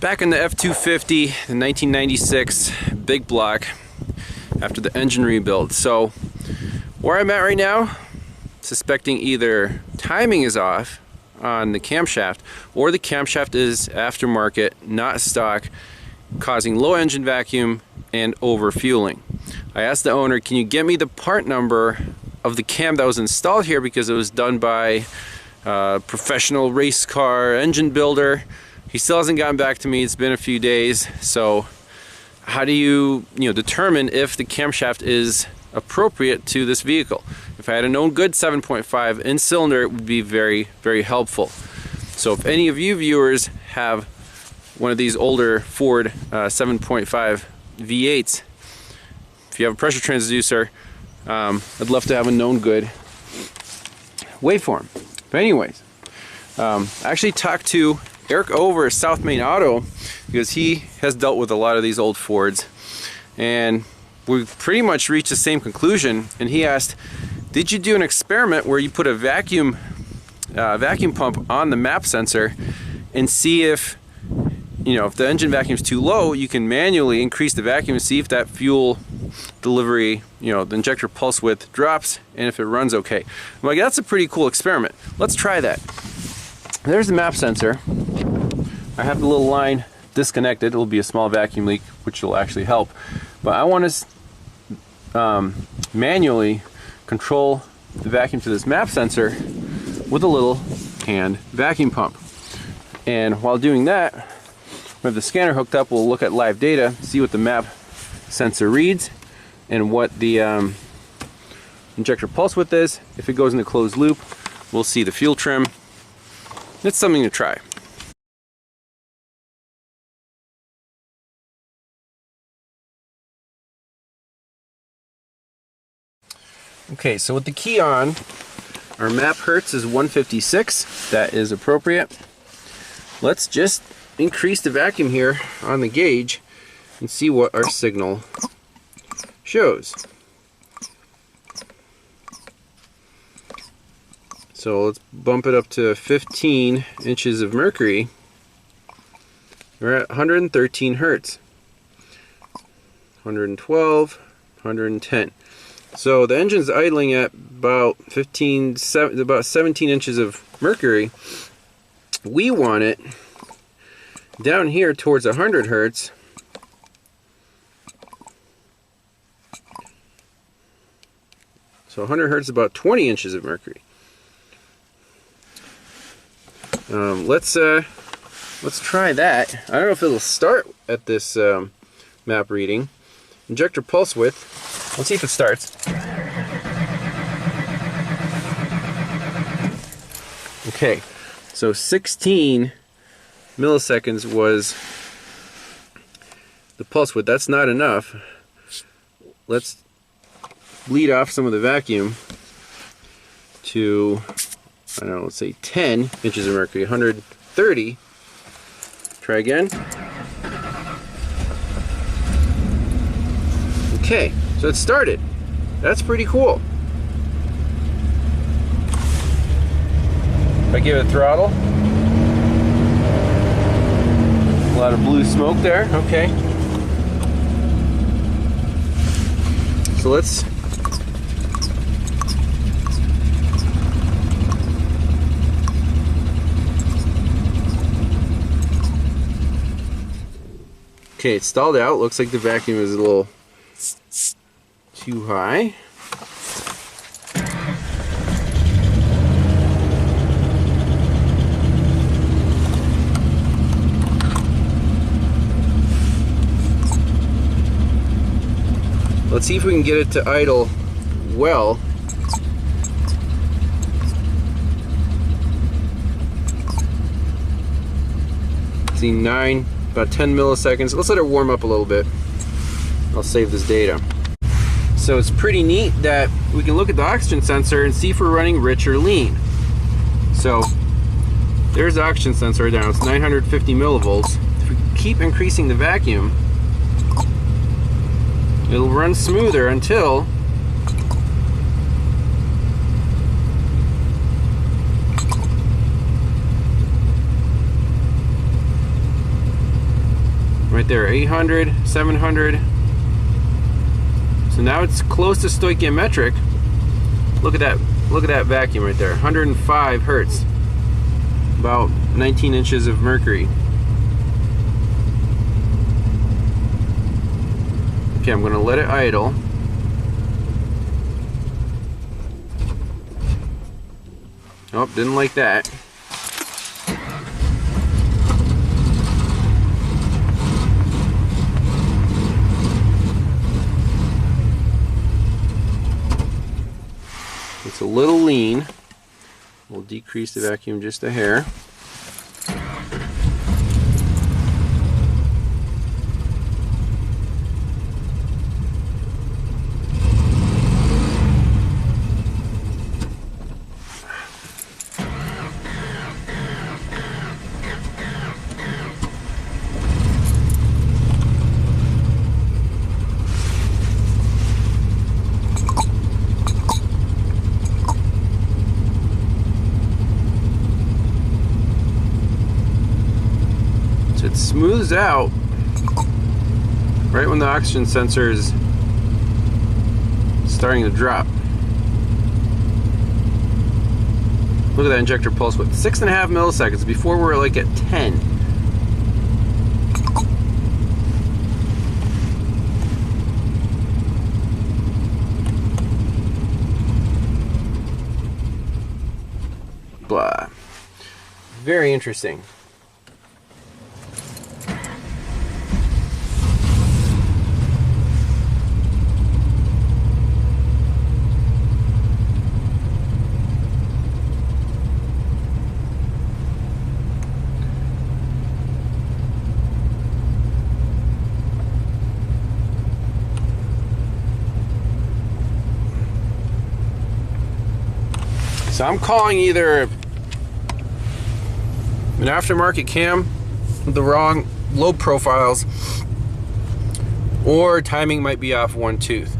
Back in the F250, the 1996 big block after the engine rebuild. So where I'm at right now, suspecting either timing is off on the camshaft or the camshaft is aftermarket, not stock, causing low engine vacuum and overfueling. I asked the owner, can you get me the part number of the cam that was installed here, because it was done by a professional race car engine builder. He still hasn't gotten back to me. It's been a few days. So how do you determine if the camshaft is appropriate to this vehicle? If I had a known good 7.5 in cylinder, it would be very, very helpful. So if any of you viewers have one of these older Ford 7.5 V8s, if you have a pressure transducer, I'd love to have a known good waveform. But anyways, I actually talked to Eric over at South Main Auto, because he has dealt with a lot of these old Fords, and we've pretty much reached the same conclusion. And he asked, did you do an experiment where you put a vacuum pump on the map sensor and see if if the engine vacuum is too low, you can manually increase the vacuum and see if that fuel delivery, the injector pulse width drops, and if it runs okay. I'm like, that's a pretty cool experiment. Let's try that. There's the map sensor. I have the little line disconnected. It'll be a small vacuum leak, which will actually help. But I want to manually control the vacuum to this map sensor with a little hand vacuum pump. And while doing that, we have the scanner hooked up. We'll look at live data, see what the map sensor reads and what the injector pulse width is. If it goes into closed loop, we'll see the fuel trim. It's something to try. Okay, so with the key on, our map hertz is 156. That is appropriate. Let's just increase the vacuum here on the gauge and see what our signal shows. So let's bump it up to 15 inches of mercury. We're at 113 hertz. 112, 110. So the engine's idling at about 17 inches of mercury. We want it down here towards 100 hertz. So 100 hertz is about 20 inches of mercury. Let's try that. I don't know if it'll start at this map reading. Injector pulse width. Let's see if it starts. Okay, so 16 milliseconds was the pulse width. That's not enough. Let's bleed off some of the vacuum to, I don't know, let's say 10 inches of mercury, 130. Try again. Okay, so it started. That's pretty cool. If I give it throttle, a lot of blue smoke there. Okay. So let's okay, it stalled out. Looks like the vacuum is a little too high. Let's see if we can get it to idle well. See, about 10 milliseconds. Let's let it warm up a little bit. I'll save this data. So it's pretty neat that we can look at the oxygen sensor and see if we're running rich or lean. So there's the oxygen sensor down. It's 950 millivolts. If we keep increasing the vacuum, it'll run smoother until right there, 800, 700. So now it's close to stoichiometric. Look at that vacuum right there, 105 hertz, about 19 inches of mercury. Okay, I'm gonna let it idle. Oh, didn't like that. It's a little lean. We'll decrease the vacuum just a hair. It smooths out right when the oxygen sensor is starting to drop. Look at that injector pulse width, 6.5 milliseconds. Before we were like at 10. Blah. Very interesting. So I'm calling either an aftermarket cam with the wrong lobe profiles, or timing might be off one tooth.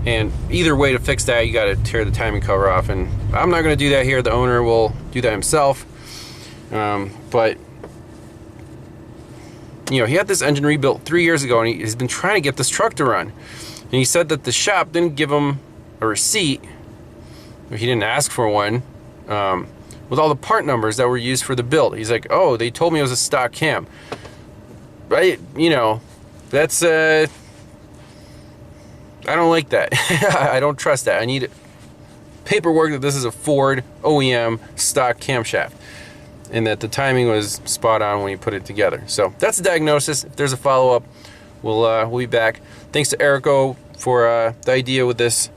And either way, to fix that, you got to tear the timing cover off. And I'm not going to do that here. The owner will do that himself. But you know, he had this engine rebuilt 3 years ago, and he's been trying to get this truck to run. And he said that the shop didn't give him a receipt. He didn't ask for one, with all the part numbers that were used for the build. He's like, oh, they told me it was a stock cam. Right? You know, that's, I don't like that. I don't trust that. I need paperwork that this is a Ford OEM stock camshaft, and that the timing was spot on when you put it together. So that's the diagnosis. If there's a follow-up, we'll be back. Thanks to Erico for the idea with this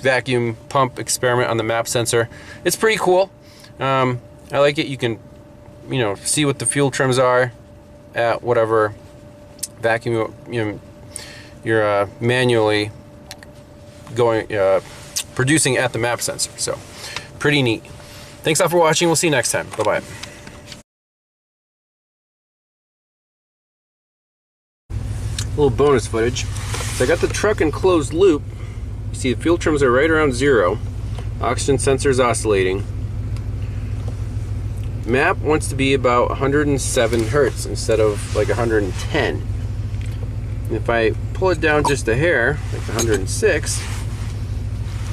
vacuum pump experiment on the map sensor. It's pretty cool. I like it. You can, you know, see what the fuel trims are at whatever vacuum you're manually going producing at the map sensor. So pretty neat. Thanks all for watching. We'll see you next time. Bye bye. A little bonus footage. So I got the truck in closed loop. You see the fuel trims are right around 0. Oxygen sensor is oscillating. Map wants to be about 107 hertz instead of like 110. And if I pull it down just a hair, like 106,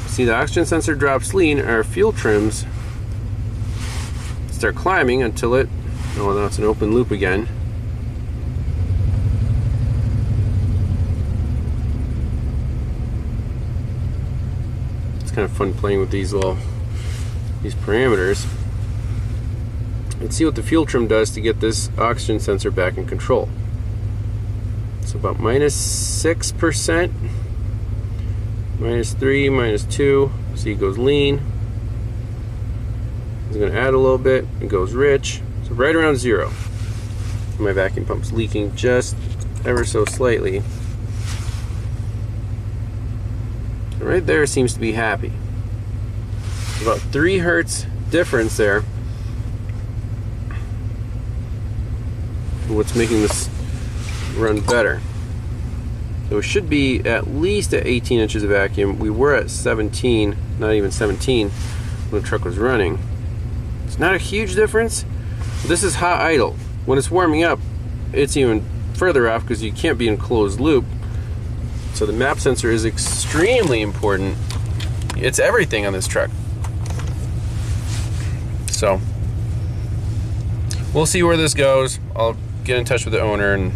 see the oxygen sensor drops lean, our fuel trims start climbing until it, oh, now it's an open loop again. Kind of fun playing with these parameters. Let's see what the fuel trim does to get this oxygen sensor back in control. It's about -6%, -3, -2. See, it goes lean. It's going to add a little bit. It goes rich. So right around 0. My vacuum pump's leaking just ever so slightly. Right there seems to be happy. About 3 hertz difference there. What's making this run better? So it should be at least at 18 inches of vacuum. We were at 17, not even 17 when the truck was running. It's not a huge difference. This is hot idle. When it's warming up, it's even further off because you can't be in closed loop. So the map sensor is extremely important. It's everything on this truck. So we'll see where this goes. I'll get in touch with the owner and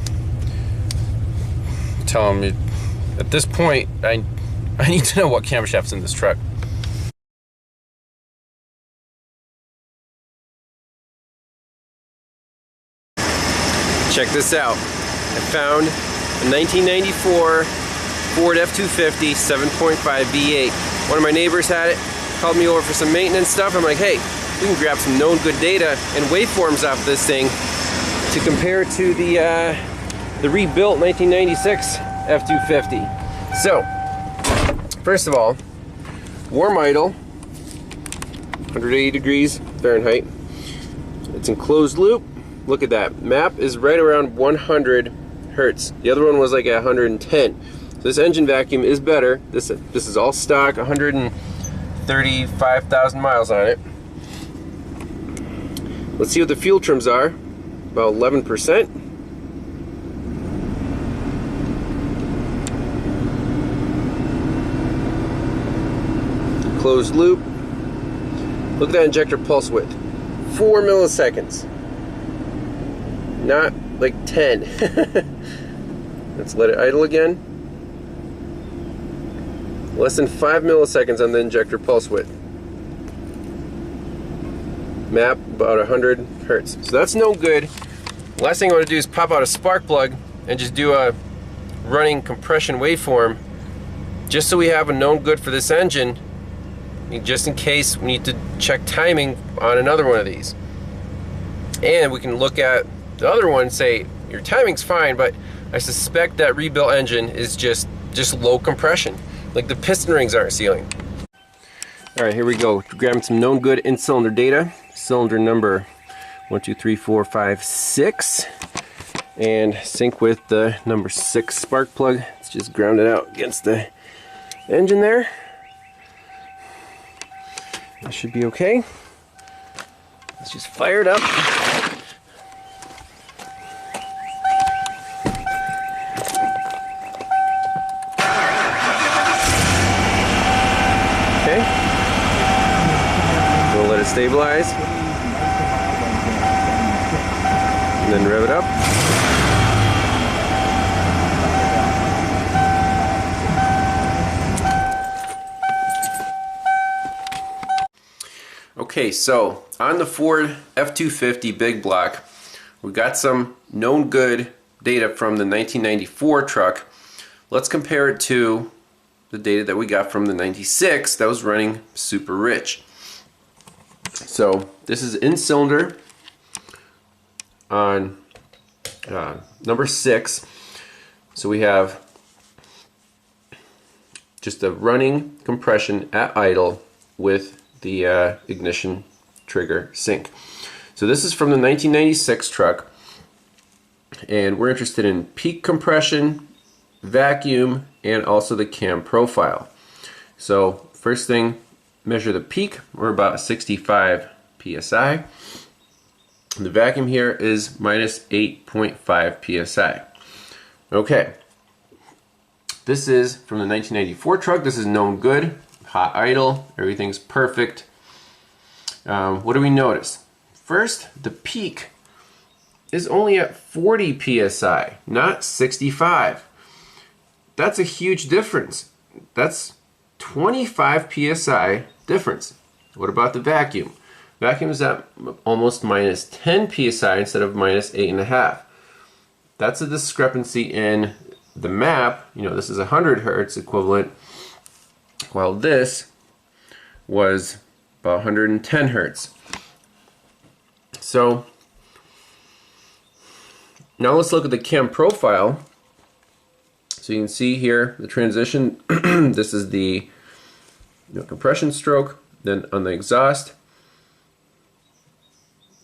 tell him at this point I need to know what camshaft's in this truck. Check this out. I found a 1994 Ford F-250 7.5 V8. One of my neighbors had it, called me over for some maintenance stuff. I'm like, hey, we can grab some known good data and waveforms off this thing to compare to the rebuilt 1996 F-250. So, first of all, warm idle, 180 degrees Fahrenheit. It's in closed loop. Look at that. Map is right around 100 hertz. The other one was like at 110. So this engine vacuum is better. This is all stock, 135,000 miles on it. Let's see what the fuel trims are. About 11%. Closed loop. Look at that injector pulse width. 4 milliseconds. Not like 10. Let's let it idle again. Less than 5 milliseconds on the injector pulse width. Map about 100 hertz. So that's no good. Last thing I want to do is pop out a spark plug and just do a running compression waveform, just so we have a known good for this engine, just in case we need to check timing on another one of these. And we can look at the other one and say, your timing's fine, but I suspect that rebuilt engine is just low compression. Like the piston rings aren't sealing. Alright, here we go. Grabbing some known good in cylinder data. Cylinder number 1, 2, 3, 4, 5, 6. And sync with the number 6 spark plug. Let's just ground it out against the engine there. That should be okay. Let's just fire it up. Stabilize, and then rev it up. Okay, so on the Ford F-250 big block, we got some known good data from the 1994 truck. Let's compare it to the data that we got from the 96 that was running super rich. So this is in cylinder on number 6. So we have just a running compression at idle with the ignition trigger sync. So this is from the 1996 truck, and we're interested in peak compression, vacuum, and also the cam profile. So first thing, measure the peak. We're about 65 psi. The vacuum here is minus 8.5 psi. Okay, this is from the 1994 truck. This is known good, hot idle, everything's perfect. What do we notice? First, the peak is only at 40 psi, not 65. That's a huge difference. That's 25 psi difference. What about the vacuum? Vacuum is at almost minus 10 psi instead of minus 8.5. That's a discrepancy in the map. You know, this is 100 hertz equivalent, while this was about 110 hertz. So now let's look at the cam profile. So you can see here the transition. This is the compression stroke. Then on the exhaust,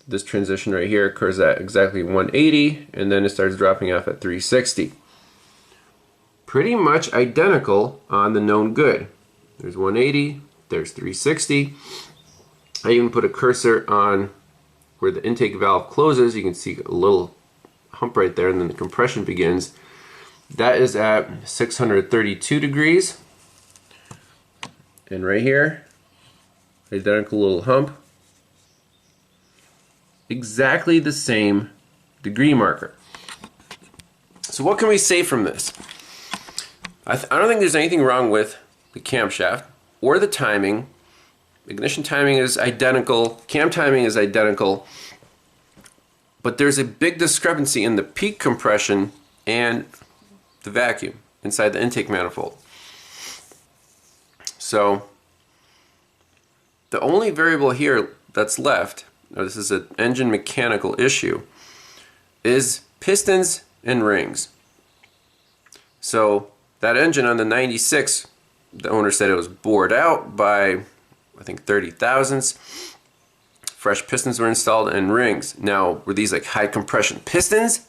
this transition right here occurs at exactly 180, and then it starts dropping off at 360. Pretty much identical on the known good. There's 180, there's 360. I even put a cursor on where the intake valve closes. You can see a little hump right there, and then the compression begins. That is at 632 degrees. And right here, identical little hump. Exactly the same degree marker. So what can we say from this? I don't think there's anything wrong with the camshaft or the timing. Ignition timing is identical, cam timing is identical, but there's a big discrepancy in the peak compression and the vacuum inside the intake manifold. So the only variable here that's left, now this is an engine mechanical issue, is pistons and rings. So that engine on the 96, the owner said it was bored out by, I think, 30 thousandths. Fresh pistons were installed and rings. Now, were these like high compression pistons?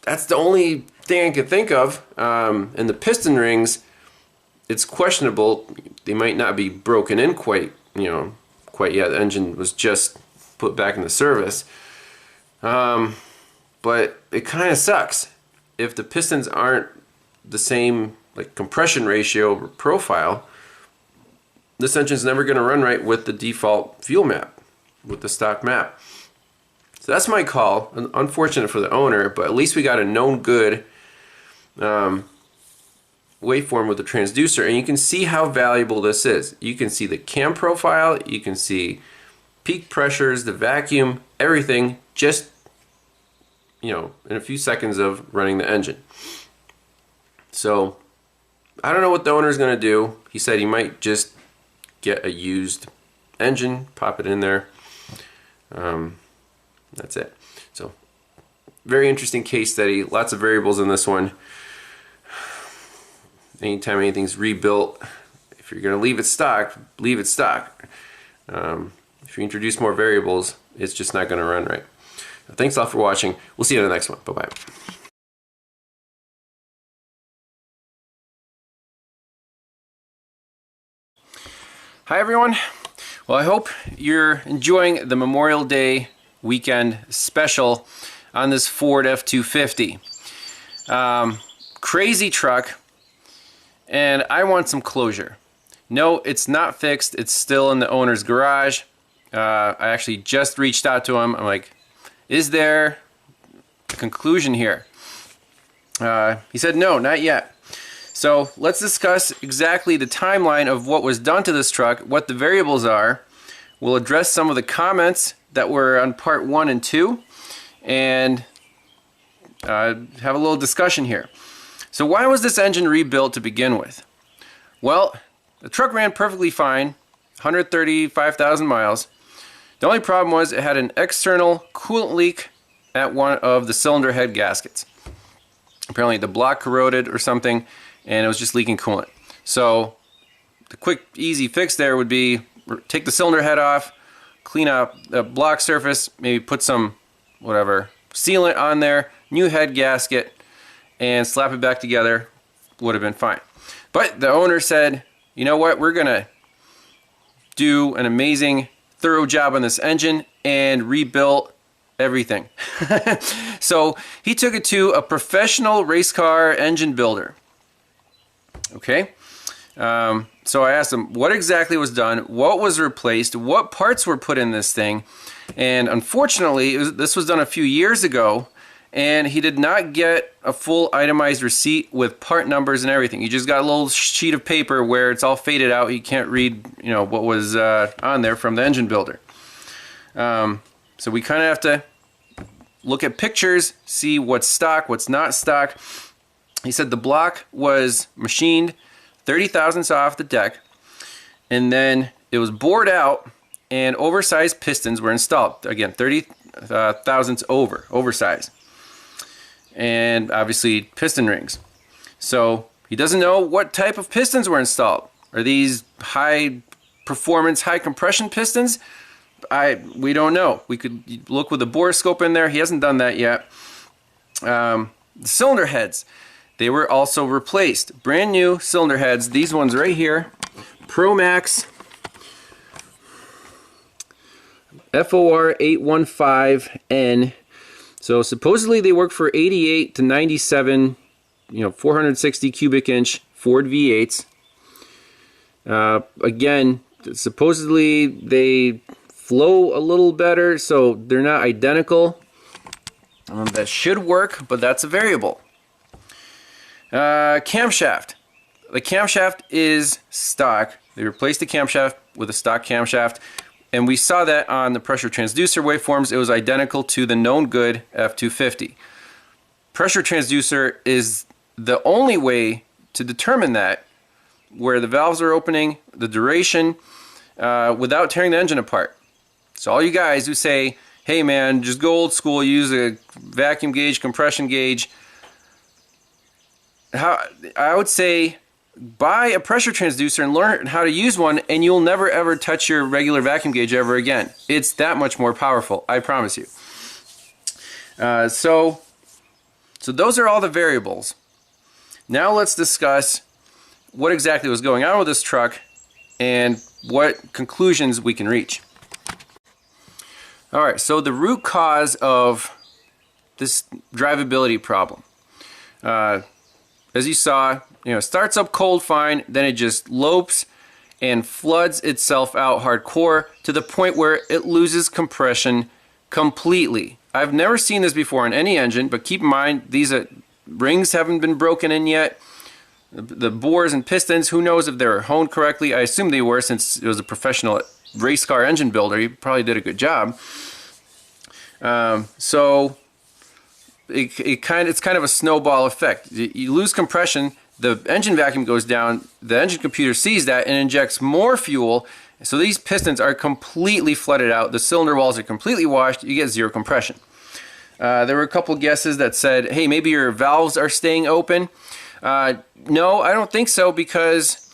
That's the only thing I could think of. And the piston rings, it's questionable. They might not be broken in quite yet. The engine was just put back into service. But it kind of sucks if the pistons aren't the same like compression ratio or profile. This engine's never going to run right with the default fuel map, with the stock map. So that's my call. Unfortunate for the owner, but at least we got a known good waveform with the transducer, and you can see how valuable this is. You can see the cam profile, you can see peak pressures, the vacuum, everything, just in a few seconds of running the engine. So I don't know what the owner's going to do. He said he might just get a used engine, pop it in there. That's it. So very interesting case study. Lots of variables in this one. Anytime anything's rebuilt, if you're going to leave it stock, leave it stock. If you introduce more variables, it's just not going to run right. Thanks a lot for watching. We'll see you in the next one. Bye-bye. Hi everyone. Well, I hope you're enjoying the Memorial Day weekend special on this Ford F-250. Crazy truck, and I want some closure. No, it's not fixed. It's still in the owner's garage. I actually just reached out to him. I'm like, is there a conclusion here? He said no, not yet. So let's discuss exactly the timeline of what was done to this truck, what the variables are. We'll address some of the comments that were on part 1 and 2, and have a little discussion here. So why was this engine rebuilt to begin with? Well, the truck ran perfectly fine, 135,000 miles. The only problem was it had an external coolant leak at one of the cylinder head gaskets. Apparently the block corroded or something, and it was just leaking coolant. So the quick, easy fix there would be take the cylinder head off, clean up the block surface, maybe put some whatever sealant on there, new head gasket, and slap it back together. Would have been fine. But the owner said, you know what, we're gonna do an amazing thorough job on this engine and rebuilt everything. So he took it to a professional race car engine builder. Okay, so I asked him what exactly was done, what was replaced, what parts were put in this thing, and unfortunately this was done a few years ago, and he did not get a full itemized receipt with part numbers and everything. He just got a little sheet of paper where it's all faded out. You can't read, what was on there from the engine builder. So we kind of have to look at pictures, see what's stock, what's not stock. He said the block was machined 30 thousandths off the deck, and then it was bored out and oversized pistons were installed. Again, 30 thousandths oversized. And obviously piston rings. So he doesn't know what type of pistons were installed. Are these high performance, high compression pistons? We don't know. We could look with a borescope in there. He hasn't done that yet. The cylinder heads, they were also replaced. Brand new cylinder heads. These ones right here, ProMax FOR 815N So supposedly they work for 88 to 97, 460 cubic inch Ford V8s. Again, supposedly they flow a little better, so they're not identical. That should work, but that's a variable. Camshaft. The camshaft is stock. They replaced the camshaft with a stock camshaft, and we saw that on the pressure transducer waveforms. It was identical to the known good F250. Pressure transducer is the only way to determine that, where the valves are opening, the duration, without tearing the engine apart. So all you guys who say, hey man, just go old school, use a vacuum gauge, compression gauge, I would say buy a pressure transducer and learn how to use one, and you'll never ever touch your regular vacuum gauge ever again. It's that much more powerful, I promise you. So those are all the variables. Now let's discuss what exactly was going on with this truck and what conclusions we can reach. Alright, so the root cause of this drivability problem. As you saw, it starts up cold fine, then it just lopes and floods itself out hardcore to the point where it loses compression completely. I've never seen this before in any engine, but keep in mind these rings haven't been broken in yet. The bores and pistons, who knows if they were honed correctly. I assume they were, since it was a professional race car engine builder. He probably did a good job. So it's kind of a snowball effect. You lose compression, the engine vacuum goes down, the engine computer sees that and injects more fuel, so these pistons are completely flooded out, the cylinder walls are completely washed, you get zero compression. There were a couple guesses that said, hey, maybe your valves are staying open. No, I don't think so, because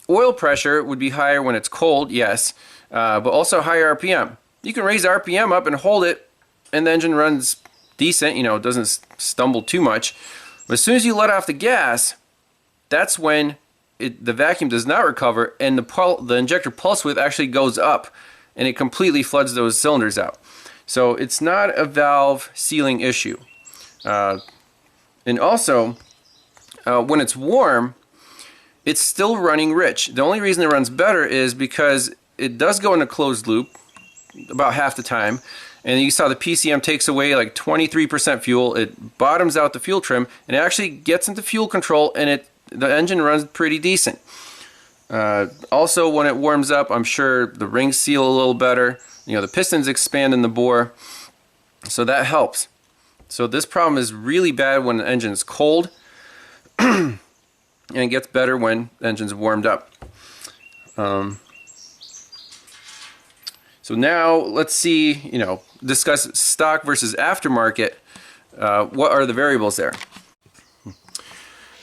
oil pressure would be higher when it's cold, yes, but also higher RPM. You can raise the RPM up and hold it, and the engine runs decent, it doesn't stumble too much. But as soon as you let off the gas, that's when the vacuum does not recover, and the injector pulse width actually goes up, and it completely floods those cylinders out. So it's not a valve sealing issue. And also, when it's warm, it's still running rich. The only reason it runs better is because it does go in a closed loop about half the time, and you saw the PCM takes away like 23% fuel, it bottoms out the fuel trim, and it actually gets into fuel control, and the engine runs pretty decent. Also, when it warms up, I'm sure the rings seal a little better, the pistons expand in the bore, so that helps. So this problem is really bad when the engine is cold, and it gets better when the engine's warmed up. So now let's see, discuss stock versus aftermarket. What are the variables there?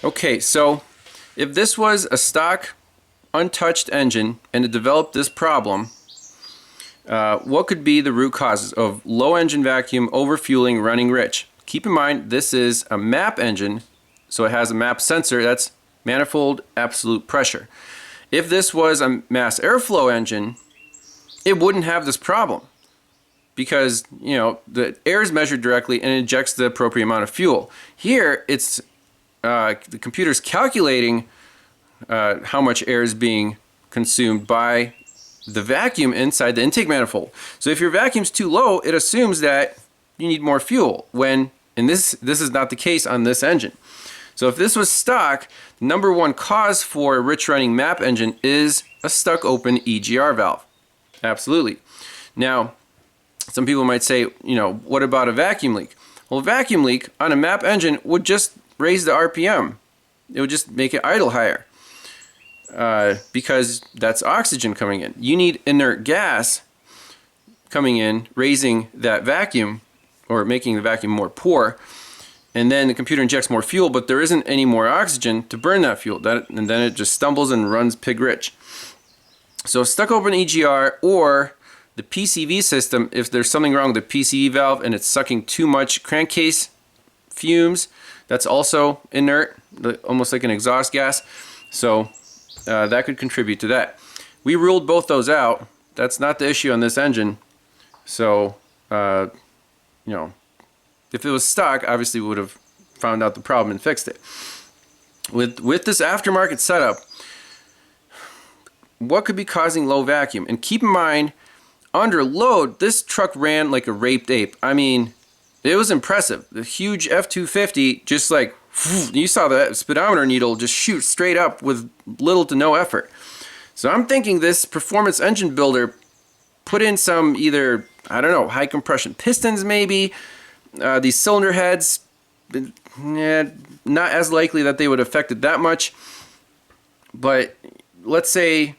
Okay, so if this was a stock, untouched engine and it developed this problem, what could be the root causes of low engine vacuum, overfueling, running rich? Keep in mind, this is a MAP engine, so it has a MAP sensor, that's manifold absolute pressure. If this was a mass airflow engine, it wouldn't have this problem, because the air is measured directly and injects the appropriate amount of fuel. Here it's the computer's calculating how much air is being consumed by the vacuum inside the intake manifold. So if your vacuum's too low, it assumes that you need more fuel, when this is not the case on this engine. So if this was stock, the number one cause for a rich running MAP engine is a stuck open EGR valve. Absolutely. Now, some people might say, what about a vacuum leak? Well, a vacuum leak on a MAP engine would just raise the RPM. It would just make it idle higher, because that's oxygen coming in. You need inert gas coming in, raising that vacuum, or making the vacuum more poor, and then the computer injects more fuel, but there isn't any more oxygen to burn that fuel, and then it just stumbles and runs pig rich. So stuck open EGR or the PCV system, if there's something wrong with the PCV valve and it's sucking too much crankcase fumes, that's also inert, almost like an exhaust gas. So that could contribute to that. We ruled both those out. That's not the issue on this engine. So, If it was stock, obviously we would have found out the problem and fixed it. With this aftermarket setup, what could be causing low vacuum? And keep in mind, under load, this truck ran like a raped ape. I mean, it was impressive. The huge F-250, just like, you saw that speedometer needle just shoot straight up with little to no effort. So I'm thinking this performance engine builder put in some either, I don't know, high compression pistons maybe. These cylinder heads, not as likely that they would affect it that much. But let's say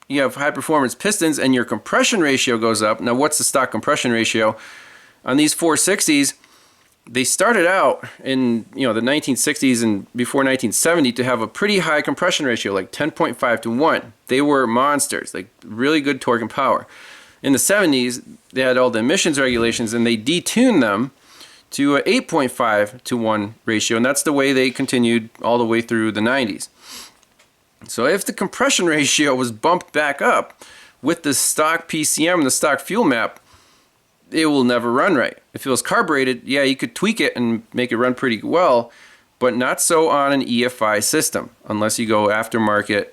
you have high performance pistons and your compression ratio goes up. Now what's the stock compression ratio? On these 460s, they started out in the 1960s and before 1970 to have a pretty high compression ratio, like 10.5 to 1. They were monsters, like really good torque and power. In the 70s, they had all the emissions regulations and they detuned them to a 8.5 to 1 ratio, and that's the way they continued all the way through the 90s. So if the compression ratio was bumped back up with the stock PCM and the stock fuel map, it will never run right. If it was carbureted, yeah, you could tweak it and make it run pretty well, but not so on an EFI system, unless you go aftermarket,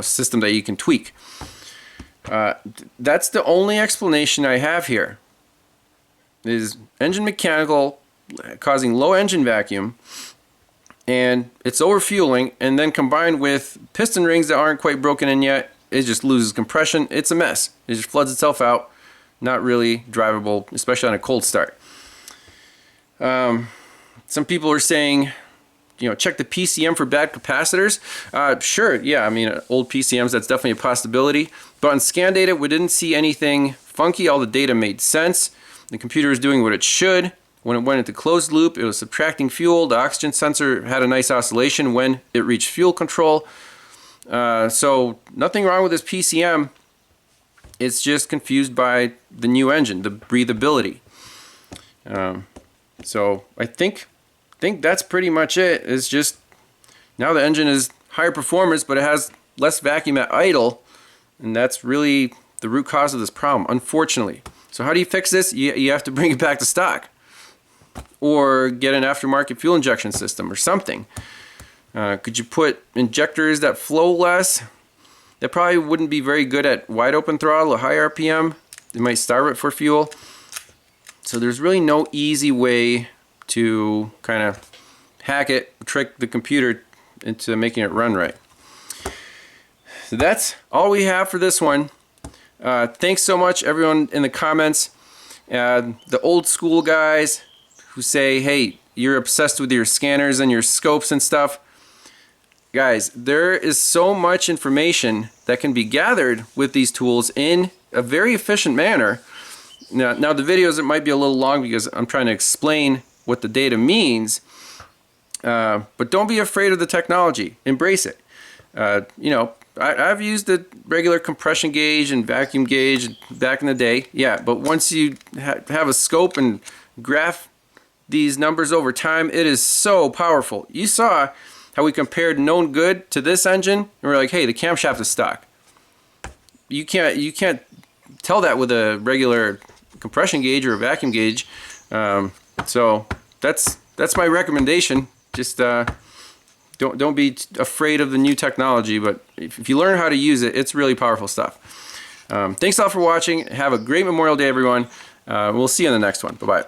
system that you can tweak. That's the only explanation I have here, is engine mechanical causing low engine vacuum, and it's overfueling, and then combined with piston rings that aren't quite broken in yet, it just loses compression. It's a mess. It just floods itself out. Not really drivable, especially on a cold start. Some people are saying, check the PCM for bad capacitors. Sure, yeah, I mean, old PCMs, that's definitely a possibility. But on scan data, we didn't see anything funky. All the data made sense. The computer is doing what it should. When it went into closed loop, it was subtracting fuel. The oxygen sensor had a nice oscillation when it reached fuel control. So nothing wrong with this PCM. It's just confused by the new engine, the breathability. So I think that's pretty much it. It's just now the engine is higher performance, but it has less vacuum at idle, and that's really the root cause of this problem, unfortunately. So how do you fix this? You have to bring it back to stock, or get an aftermarket fuel injection system or something. Could you put injectors that flow less? That probably wouldn't be very good at wide open throttle or high RPM. They might starve it for fuel. So there's really no easy way to kind of hack it, trick the computer into making it run right. So that's all we have for this one. Thanks so much everyone in the comments. The old school guys who say, hey, you're obsessed with your scanners and your scopes and stuff. Guys, there is so much information that can be gathered with these tools in a very efficient manner. Now the videos, it might be a little long because I'm trying to explain what the data means, but don't be afraid of the technology. Embrace it. I've used the regular compression gauge and vacuum gauge back in the day, yeah, but once you have a scope and graph these numbers over time, it is so powerful. You saw how we compared known good to this engine, and we're like, hey, the camshaft is stock. You can't tell that with a regular compression gauge or a vacuum gauge. So that's my recommendation. Just don't be afraid of the new technology, but if you learn how to use it, it's really powerful stuff. Thanks a lot for watching. Have a great Memorial Day, everyone. We'll see you in the next one. Bye-bye.